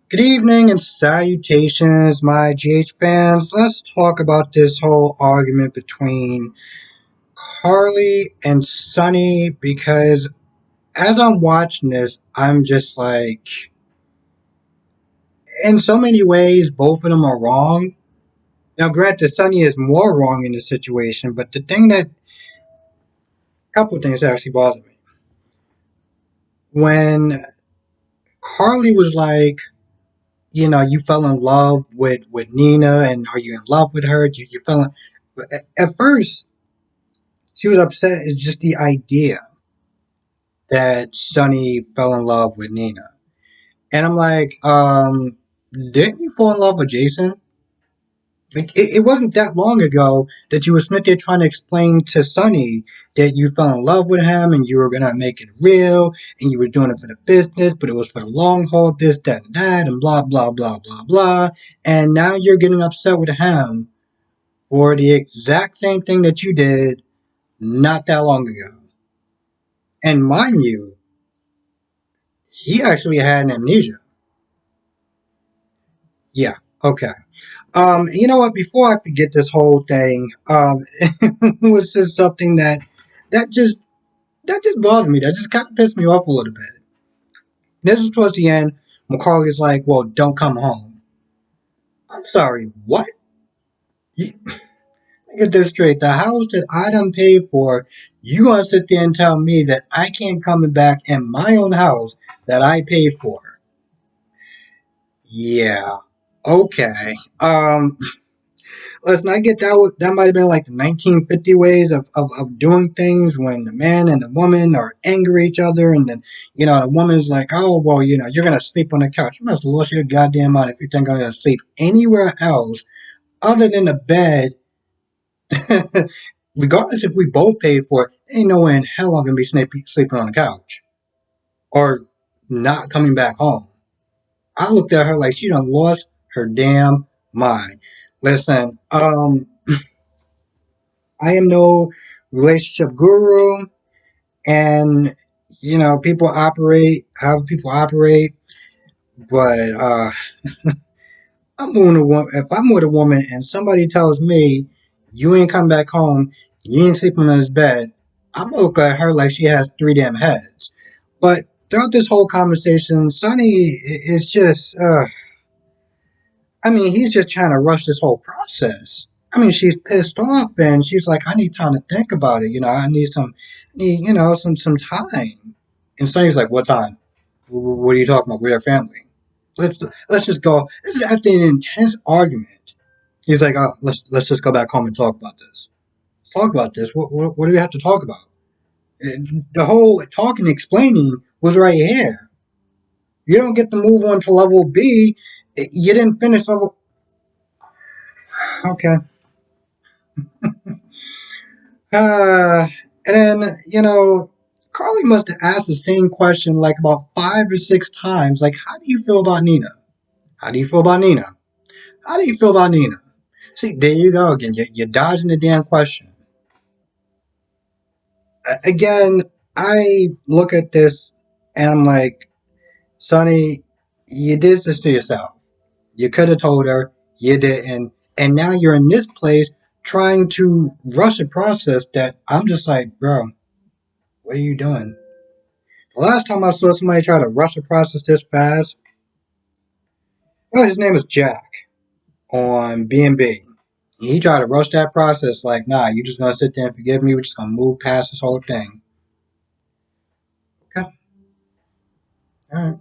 Good evening and salutations, my GH fans. Let's talk about this whole argument between Carly and Sunny because as I'm watching this, I'm just like, in so many ways, both of them are wrong. Now, granted, Sunny is more wrong in this situation, but a couple of things actually bother me. When Carly was like, you fell in love with Nina, and are you in love with her? You fell in, at first, she was upset. It's just the idea that Sonny fell in love with Nina. And I'm like, didn't you fall in love with Jason? Like, it wasn't that long ago that you were sitting there trying to explain to Sonny that you fell in love with him and you were going to make it real and you were doing it for the business, but it was for the long haul, this, that, and that, and blah, blah, blah, blah, blah. And now you're getting upset with him for the exact same thing that you did not that long ago. And mind you, he actually had an amnesia. Yeah. Okay. You know what? Before I forget this whole thing, it was just something that just that just bothered me. That just kind of pissed me off a little bit. This is towards the end. McCarley's like, "Well, don't come home." I'm sorry. What? You, get this straight. The house that I done paid for, you gonna sit there and tell me that I can't come back in my own house that I paid for? Yeah. Okay. Listen, I get that might have been like the 1950 ways of doing things when the man and the woman are angry at each other, and then the woman's like, "Oh well, you're gonna sleep on the couch. You must have lost your goddamn mind if you think I'm gonna sleep anywhere else other than the bed." Regardless if we both paid for it, ain't no way in hell I'm gonna be sleeping on the couch or not coming back home. I looked at her like she done lost her damn mind. Listen, I am no relationship guru, and people operate how people operate. But if I'm with a woman and somebody tells me you ain't come back home, you ain't sleeping in this bed, I'm gonna look at her like she has three damn heads. But throughout this whole conversation, Sonny is just he's just trying to rush this whole process. She's pissed off and she's like, I need time to think about it. I need some time. And Sonny's like, what time? What are you talking about? We're a family. Let's let's just go. This is after an intense argument. He's like, oh, let's just go back home and talk about this. Talk about this. What do we have to talk about? The whole talking, explaining was right here. You don't get to move on to level B. You didn't finish level. Okay. Uh, and then, Carly must have asked the same question like about 5 or 6 times. Like, how do you feel about Nina? How do you feel about Nina? How do you feel about Nina? See, there you go again. You're dodging the damn question. Again, I look at this and I'm like, Sonny, you did this to yourself. You could have told her, you didn't. And now you're in this place trying to rush a process that I'm just like, bro, what are you doing? The last time I saw somebody try to rush a process this fast, well, his name is Jack on B&B. He tried to rush that process like, nah, you just gonna sit there and forgive me. We're just gonna move past this whole thing. Okay, all right.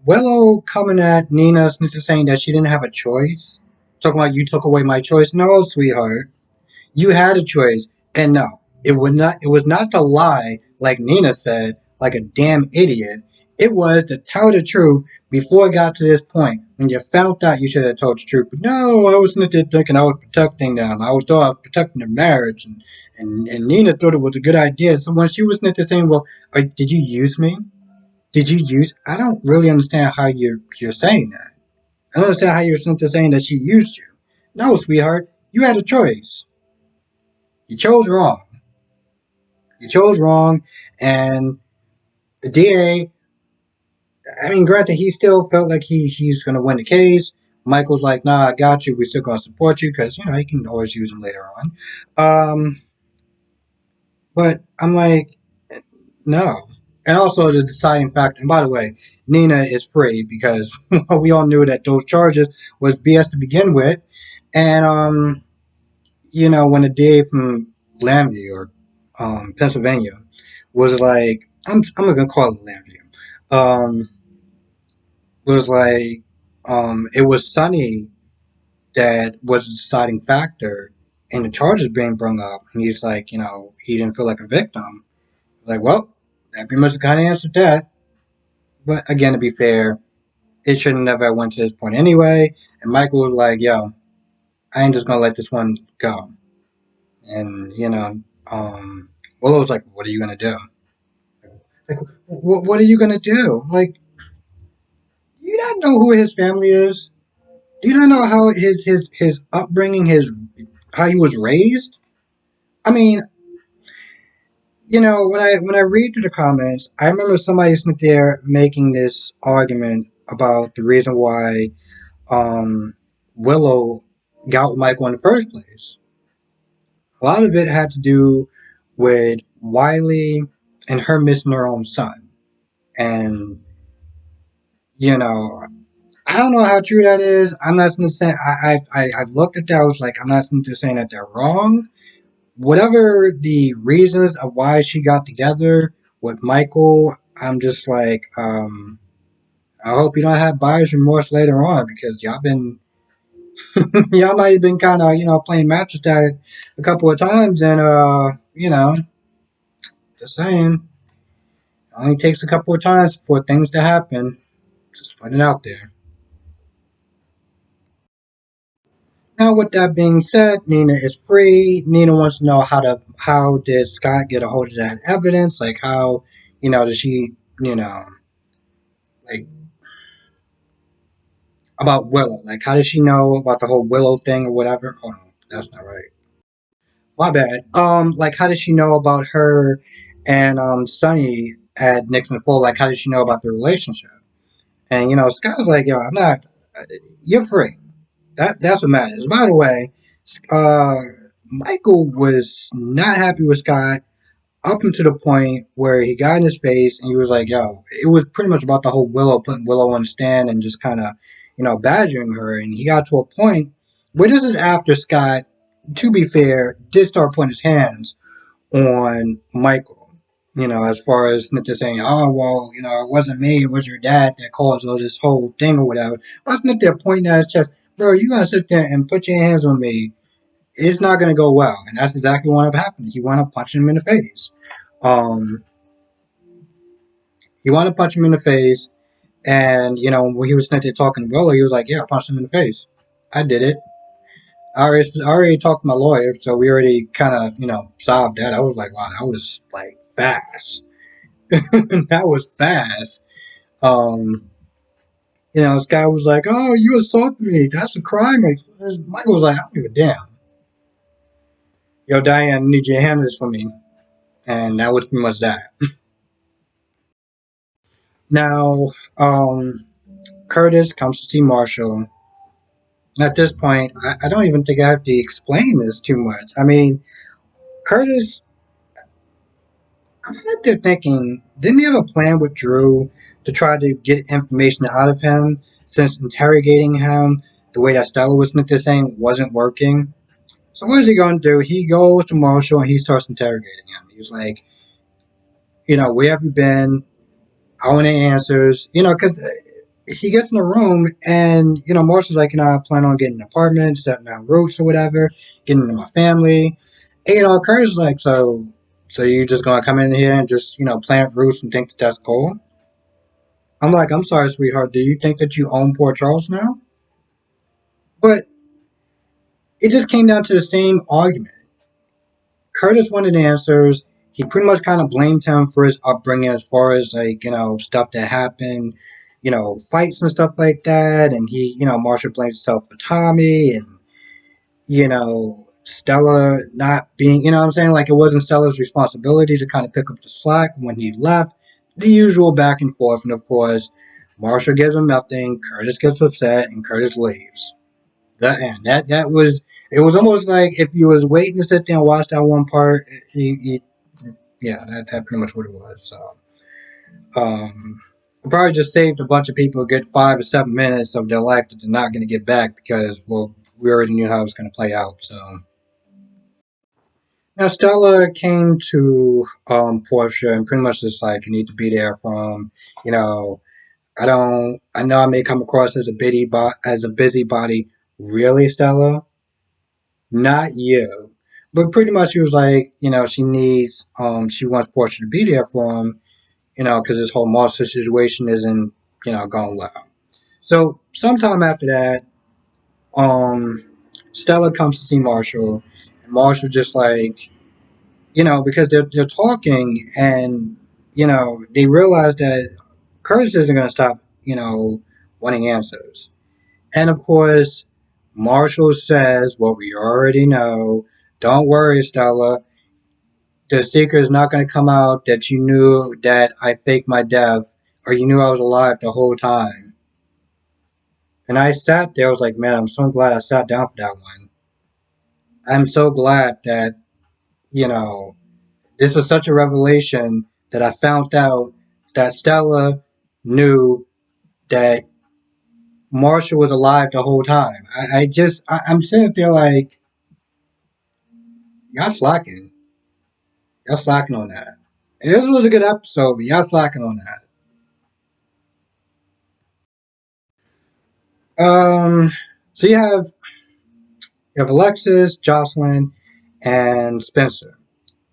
Willow coming at Nina saying that she didn't have a choice. Talking about you took away my choice. No, sweetheart. You had a choice. And no, it was not to lie like Nina said, like a damn idiot. It was to tell the truth before it got to this point. When you found out you should have told the truth. But no, I wasn't thinking I was protecting them. I was thought I was protecting their marriage, and Nina thought it was a good idea. So when she was saying, well, did you use me? Did you use I don't really understand how you're saying that. I don't understand how you're saying that she used you. No, sweetheart, you had a choice. You chose wrong. You chose wrong, and The DA, I mean, granted, he still felt like he's going to win the case. Michael's like, nah, I got you. We're still going to support you because, you know, he can always use him later on. But I'm like, no. And also the deciding factor, and by the way, Nina is free because we all knew that those charges was BS to begin with. And, you know, when the DA from Lambie or Pennsylvania was like, I'm going to call it Lambie, was like, it was Sonny that was the deciding factor in the charges being brought up. And he's like, you know, he didn't feel like a victim. Like, well, that pretty much kind of answered that. But again, to be fair, it should have never went to this point anyway. And Michael was like, yo, I ain't just gonna let this one go. And, you know, Willow was like, what are you gonna do? Like, what are you gonna do? Like, do you not know who his family is? Do you not know how his upbringing, his how he was raised? I mean, you know, when I read through the comments, I remember somebody sitting there making this argument about the reason why um, Willow got with Michael in the first place. A lot of it had to do with Wiley and her missing her own son. And, you know, I don't know how true that is. I'm not saying I've looked at that. I was like, I'm not saying that they're wrong. Whatever the reasons of why she got together with Michael, I'm just like, I hope you don't have buyer's remorse later on because y'all been y'all might have been kind of, you know, playing match with that a couple of times, and you know, just saying, it only takes a couple of times for things to happen. Just put it out there. Now, with that being said, Nina is free. Nina wants to know how did Scott get a hold of that evidence? Like how, you know, did she, you know, like about Willow? Like how did she know about the whole Willow thing or whatever? Oh no, that's not right. My bad. Like how did she know about her and Sonny at Nixon Fall? Like how did she know about their relationship? And you know, Scott's like, yo, I'm not. You're free. That's what matters. By the way, uh, Michael was not happy with Scott up until the point where he got in his face and he was like, yo, it was pretty much about the whole Willow, putting Willow on the stand and just kind of, you know, badgering her. And he got to a point where this is after Scott, to be fair, did start putting his hands on Michael. You know, as far as Snitcher saying, oh, well, you know, it wasn't me, it was your dad that caused all this whole thing or whatever. But Snitcher pointing at his chest, bro, you gonna sit there and put your hands on me, it's not gonna go well. And that's exactly what wound up happening. He wound up punching him in the face. Um, he wanted to punch him in the face, and you know when he was sitting there talking to Willow, he was like, "Yeah, I punched him in the face. I did it. I already talked to my lawyer, so we already kind of solved that." I was like, "Wow, that was like fast. That was fast." Um, you know, this guy was like, "Oh, you assaulted me. That's a crime." Like, Michael was like, "I don't give a damn. Yo, Diane, I need you to handle this for me," and that was pretty much that. Now, Curtis comes to see Marshall. At this point, I don't even think I have to explain this too much. I mean, Curtis, I'm sitting there thinking, didn't he have a plan with Drew to try to get information out of him since interrogating him the way that Stella was sitting there saying wasn't working? So what is he going to do? He goes to Marshall and he starts interrogating him. He's like, where have you been? I want answers. Because he gets in the room and Marshall's like, I plan on getting an apartment, setting down roots or whatever, getting into my family. And Curtis is like, so you just gonna come in here and just plant roots and think that that's cool? I'm like, I'm sorry, sweetheart. Do you think that you own Port Charles now? But it just came down to the same argument. Curtis wanted answers. He pretty much kind of blamed him for his upbringing as far as like stuff that happened, fights and stuff like that. And Marshall blames himself for Tommy and Stella not being, what I'm saying? Like it wasn't Stella's responsibility to kind of pick up the slack when he left. the usual back and forth, and of course, Marshall gives him nothing. Curtis gets upset, and Curtis leaves. The end. That was. It was almost like if you was waiting to sit there and watch that one part. Yeah, that pretty much what it was. So, um, probably just saved a bunch of people a good 5 to 7 minutes of their life that they're not going to get back because well, we already knew how it was going to play out. So. Now Stella came to Portia and pretty much just like you need to be there from you know I don't. I know I may come across as a busybody. Really, Stella? Not you. But pretty much, she was like, she wants Portia to be there for him, because this whole monster situation isn't, going well. So sometime after that, um, Stella comes to see Marshall, and Marshall just like, because they're talking, and they realize that Curtis isn't going to stop, wanting answers. And of course, Marshall says what we already know. Don't worry, Stella. The secret is not going to come out that you knew that I faked my death or you knew I was alive the whole time. And I sat there, I was like, man, I'm so glad I sat down for that one. I'm so glad that, you know, this was such a revelation that I found out that Stella knew that Marshall was alive the whole time. I'm sitting there like, y'all slacking. Y'all slacking on that. This was a good episode, but y'all slacking on that. So you have Alexis, Jocelyn, and Spencer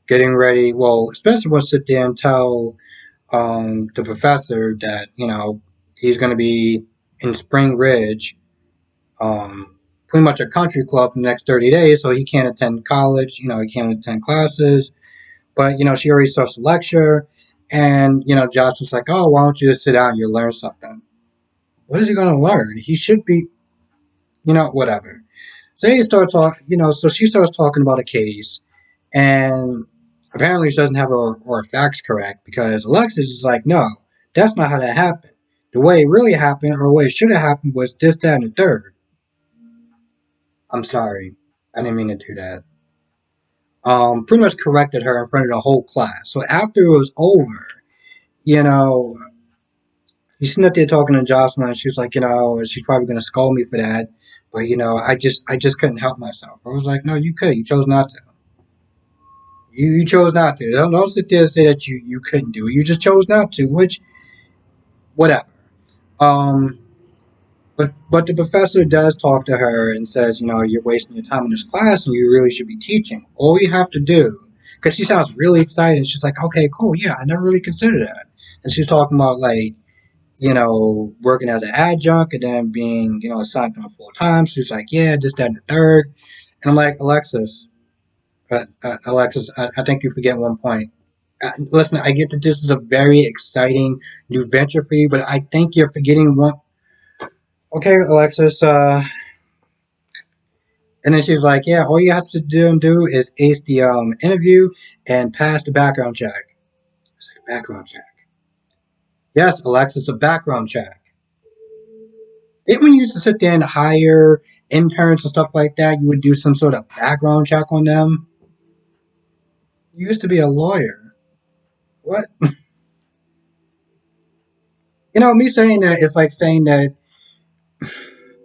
getting ready. Well, Spencer wants to sit there and tell the professor that he's going to be in Spring Ridge, pretty much a country club for the next 30 days, so he can't attend college. He can't attend classes. But she already starts the lecture, and Jocelyn's like, "Oh, why don't you just sit down and you learn something?" What is he going to learn? He should be, whatever. So they start talking, so she starts talking about a case, and apparently she doesn't have her facts correct because Alexis is like, no, that's not how that happened. The way it really happened, or the way it should have happened, was this, that, and the third. I'm sorry, I didn't mean to do that. Pretty much corrected her in front of the whole class. So after it was over, you know, he's sitting up there talking to Jocelyn, and she's like, she's probably gonna scold me for that, but I just couldn't help myself. I was like, no, you could, you chose not to. You chose not to. Don't sit there and say that you couldn't do it. You just chose not to, which whatever. Um, but the professor does talk to her and says, you're wasting your time in this class, and you really should be teaching. All you have to do, because she sounds really excited. And she's like, okay, cool, yeah, I never really considered that. And she's talking about like working as an adjunct and then being, assigned on full time. She's like, yeah, this, that, and the third. And I'm like, Alexis, I think you forget one point. Listen, I get that this is a very exciting new venture for you, but I think you're forgetting one. Okay, Alexis. And then she's like, "Yeah, all you have to do is ace the interview and pass the background check." It's like, background check. Yes, Alexis, a background check. Didn't when you used to sit there and hire interns and stuff like that, you would do some sort of background check on them? You used to be a lawyer. What? Me saying that is like saying that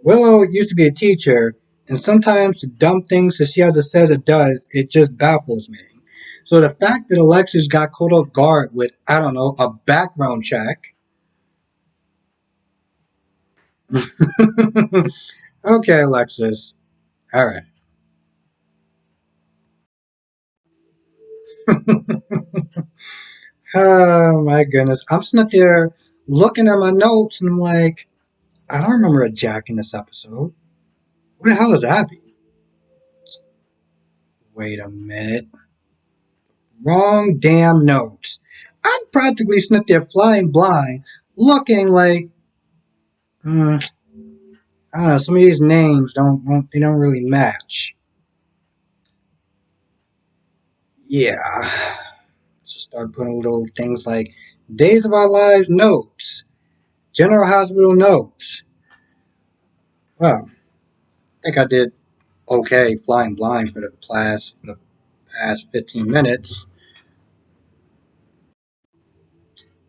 Willow used to be a teacher, and sometimes the dumb things that she either says or does, it just baffles me. So the fact that Alexis got caught off guard with, I don't know, a background check. Okay, Alexis. All right. Oh my goodness. I'm sitting up there looking at my notes and I'm like, I don't remember a Jack in this episode. Where the hell is Abby? Wait a minute. Wrong damn notes. I'm practically sitting up there flying blind, looking like, mm, I don't know, some of these names don't really match. Yeah. Just start putting little things like Days of Our Lives notes. General Hospital notes. Well, I think I did okay flying blind for the class for the past 15 minutes.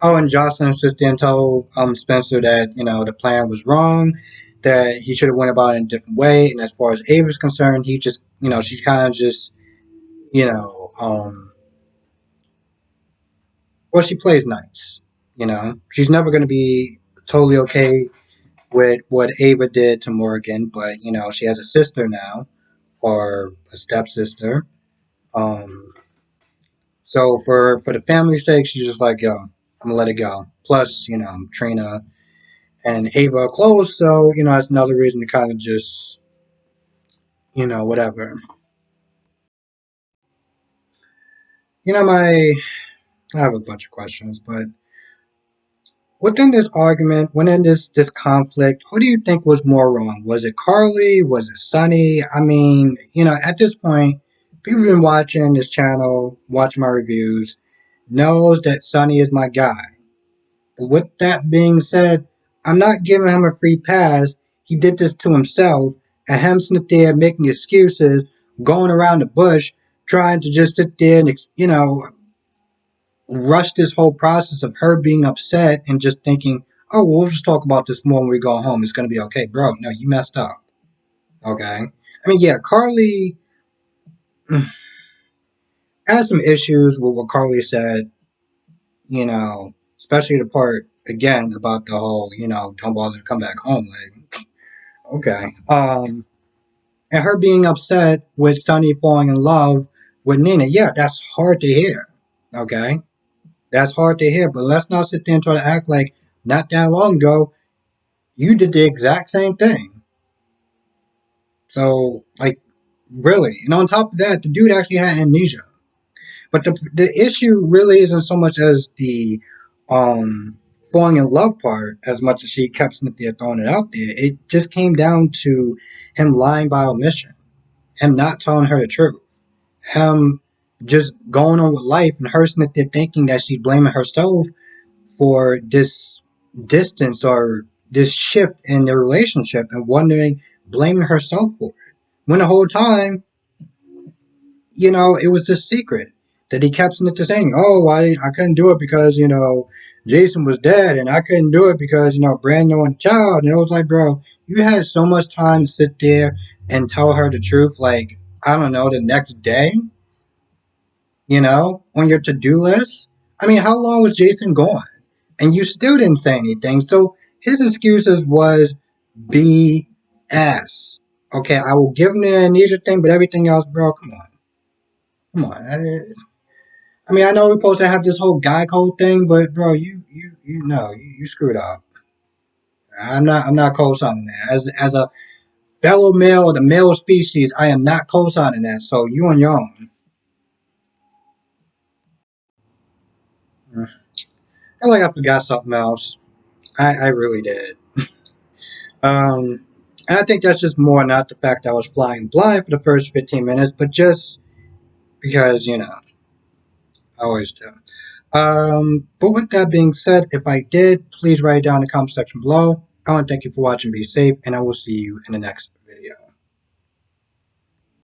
Oh, and Jocelyn sits there and told Spencer that the plan was wrong, that he should have went about it in a different way. And as far as Ava's concerned, he just she kind of just you know well, she plays nice. She's never going to be totally okay with what Ava did to Morgan, but she has a sister now or a stepsister. Um, so for the family's sake, she's just like, yo, I'm gonna let it go. Plus, Trina and Ava are close, so that's another reason to kind of just whatever. My I have a bunch of questions, but within this argument, within this conflict, who do you think was more wrong? Was it Carly? Was it Sunny? I mean, at this point, people have been watching this channel, watching my reviews, knows that Sunny is my guy. But with that being said, I'm not giving him a free pass. He did this to himself, and him sitting there making excuses, going around the bush, trying to just sit there and rush this whole process of her being upset and just thinking, oh, well, we'll just talk about this more when we go home. It's going to be okay. Bro, no, you messed up. Okay? I mean, yeah, Carly had some issues with what Carly said, especially the part, again, about the whole, don't bother to come back home. Like, okay. And her being upset with Sunny falling in love with Nina. Yeah, that's hard to hear. Okay? That's hard to hear, but let's not sit there and try to act like not that long ago you did the exact same thing. So, like, really. And on top of that, the dude actually had amnesia. But the issue really isn't so much as the falling in love part, as much as she kept there throwing it out there. It just came down to him lying by omission, him not telling her the truth, him just going on with life, and her sitting there thinking that she's blaming herself for this distance or this shift in their relationship and wondering, blaming herself for it. When the whole time, it was this secret that he kept saying, oh, I couldn't do it because, Jason was dead and I couldn't do it because, Brandon and child. And it was like, bro, you had so much time to sit there and tell her the truth, like, I don't know, the next day, on your to-do list. I mean, how long was Jason gone? And you still didn't say anything. So his excuses was BS. Okay, I will give him the amnesia thing, but everything else, bro, come on. Come on. I mean, I know we're supposed to have this whole guy code thing, but bro, you know, you screwed up. I'm not co-signing that. As a fellow male of the male species, I am not co-signing that. So you on your own. I feel like I forgot something else. I really did. And I think that's just more not the fact that I was flying blind for the first 15 minutes, but just because, I always do. But with that being said, if I did, please write it down in the comment section below. I want to thank you for watching. Be safe, and I will see you in the next